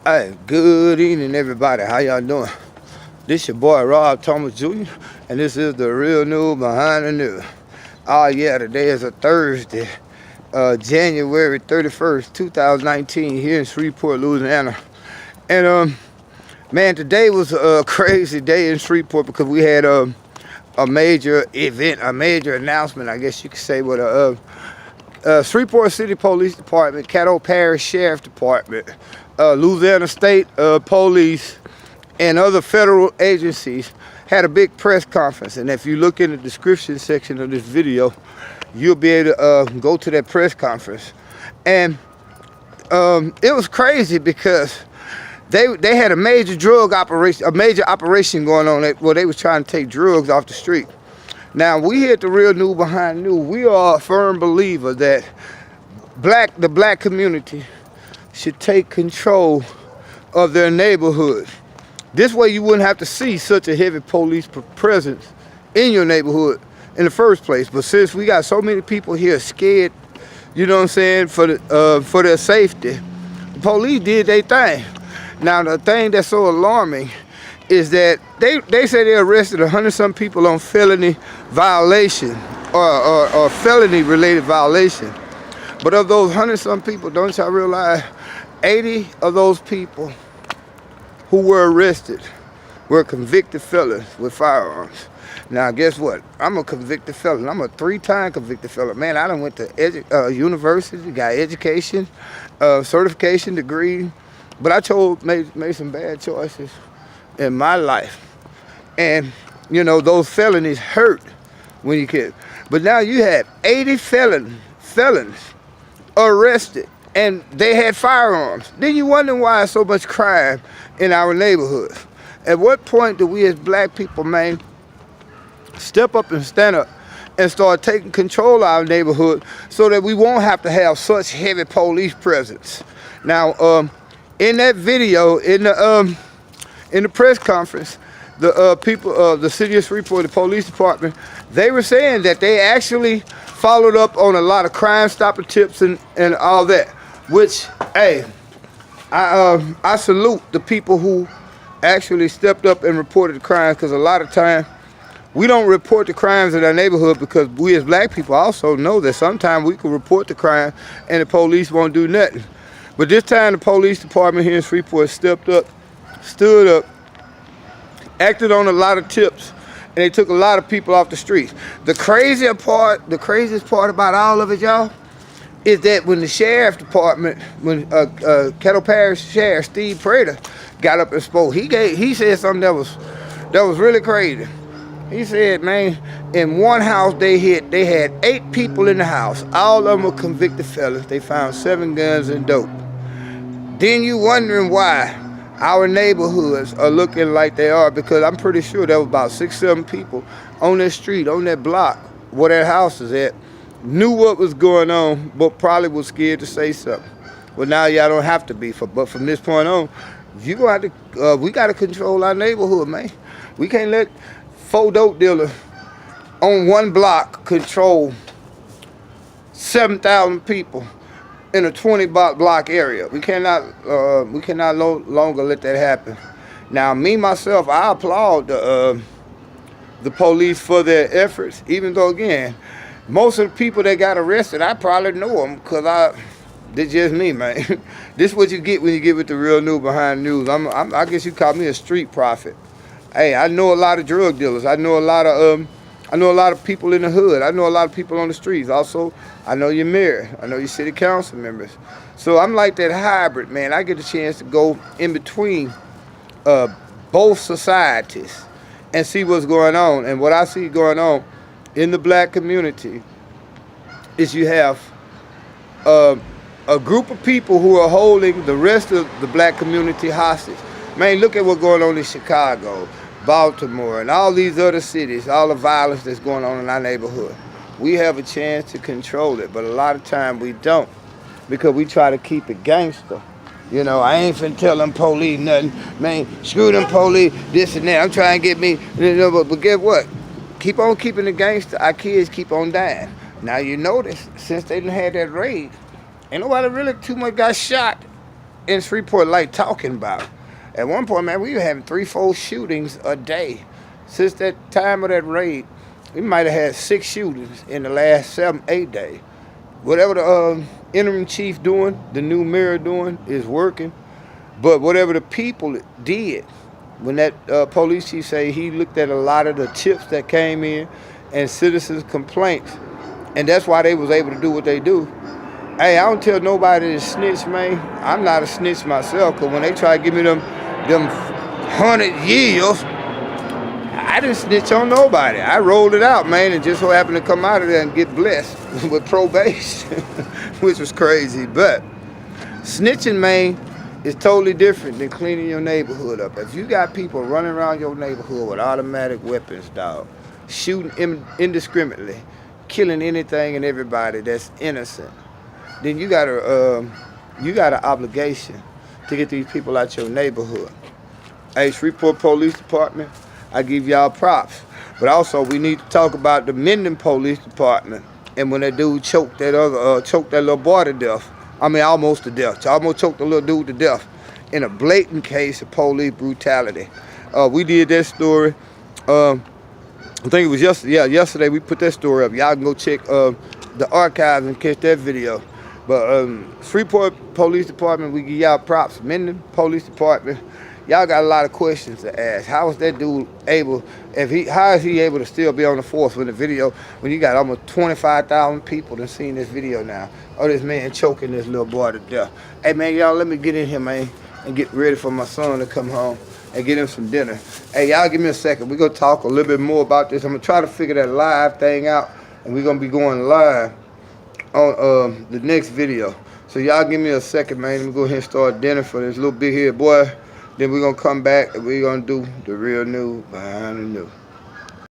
Hey, good evening, everybody. How y'all doing? This your boy Rob Thomas Jr., and this is the real news behind the news. Oh yeah, today is a Thursday, January 31st, 2019, here in Shreveport, Louisiana. And man, today was a crazy day in Shreveport because we had a major event, a major announcement, I guess you could say, with Shreveport City Police Department, Caddo Parish Sheriff Department, Louisiana State Police, and other federal agencies had a big press conference. And if you look in the description section of this video, you'll be able to go to that press conference. And it was crazy because they had a major drug operation, a major operation going on where they was trying to take drugs off the street. Now, we here at the Real News Behind News, we are a firm believer that the black community should take control of their neighborhood. This way you wouldn't have to see such a heavy police presence in your neighborhood in the first place. But since we got so many people here scared, you know what I'm saying, for their safety, the police did their thing. Now, the thing that's so alarming is that they say they arrested 100-some people on felony violation or felony related violation. But of those 100-some people, don't y'all realize 80 of those people who were arrested were convicted felons with firearms. Now, guess what? I'm a convicted felon. I'm a 3-time convicted felon. Man, I done went to university, got education, certification degree, but I made some bad choices in my life. And, you know, those felonies hurt when you kid. But now you have 80 felons arrested, and they had firearms. Then you wonder why so much crime in our neighborhoods. At what point do we as black people, man, step up and stand up and start taking control of our neighborhood so that we won't have to have such heavy police presence? Now, in that video, in the press conference, the people of the city of Shreveport, the police department, they were saying that they actually followed up on a lot of crime stopping tips and all that, which, hey, I salute the people who actually stepped up and reported the crimes, because a lot of time we don't report the crimes in our neighborhood because we as black people also know that sometimes we can report the crime and the police won't do nothing. But this time the police department here in Shreveport stepped up, stood up, acted on a lot of tips, and they took a lot of people off the streets. The craziest part about all of it, y'all, is that when the sheriff department, when Caddo Parish Sheriff Steve Prater got up and spoke, he said something that was really crazy. He said, man, in one house they had 8 people in the house. All of them were convicted felons. They found 7 guns and dope. Then you wondering why our neighborhoods are looking like they are, because I'm pretty sure there was about 6-7 people on that street, on that block, where that house is at, knew what was going on, but probably was scared to say something. Well, now y'all don't have to be, but from this point on, we got to control our neighborhood, man. We can't let 4 dope dealers on one block control 7,000 people in a 20-block area. We cannot no longer let that happen. Now, me myself, I applaud the police for their efforts, even though, again, most of the people that got arrested, I probably know them because they're just me, man. This is what you get when you get with the Real News Behind News. I guess you call me a street prophet. Hey, I know a lot of drug dealers. I know a lot of people in the hood. I know a lot of people on the streets. Also, I know your mayor. I know your city council members. So I'm like that hybrid, man. I get a chance to go in between both societies and see what's going on. And what I see going on in the black community is you have a group of people who are holding the rest of the black community hostage. Man, look at what's going on in Chicago, Baltimore, and all these other cities, all the violence that's going on in our neighborhood. We have a chance to control it, but a lot of time we don't, because we try to keep it gangster. You know, I ain't finna tell them police nothing. Man, screw them police, this and that. I'm trying to get me, you know, but guess what? Keep on keeping the gangster, our kids keep on dying. Now you notice, since they done had that raid, ain't nobody really too much got shot in Shreveport like talking about. At one point, man, we were having 3-4 shootings a day. Since that time of that raid, we might have had 6 shootings in the last 7-8 days. Whatever the interim chief doing, the new mayor doing, is working. But whatever the people did, when that police chief say he looked at a lot of the tips that came in and citizens' complaints, and that's why they was able to do what they do. Hey, I don't tell nobody to snitch, man. I'm not a snitch myself, because when they try to give me them 100 years, I didn't snitch on nobody. I rolled it out, man, and just so happened to come out of there and get blessed with probation, which was crazy. But snitching, man, is totally different than cleaning your neighborhood up. If you got people running around your neighborhood with automatic weapons, dog, shooting indiscriminately, killing anything and everybody that's innocent, then you got an obligation to get these people out your neighborhood. Hey, Shreveport Police Department, I give y'all props. But also, we need to talk about the Minden Police Department. And when that dude choked that little boy to death, I mean, almost to death. Almost choked the little dude to death in a blatant case of police brutality. We did that story. I think it was yesterday. Yeah, yesterday we put that story up. Y'all can go check the archives and catch that video. But Shreveport Police Department, we give y'all props. Minden Police Department, y'all got a lot of questions to ask. How is that dude able, how is he able to still be on the force when you got almost 25,000 people that seen this video now? Oh, this man choking this little boy to death. Hey, man, y'all, let me get in here, man, and get ready for my son to come home and get him some dinner. Hey, y'all, give me a second. We're going to talk a little bit more about this. I'm going to try to figure that live thing out, and we're going to be going live on the next video. So y'all give me a second, man. Let me go ahead and start dinner for this little big head boy. Then we're going to come back and we're going to do the real news behind the news.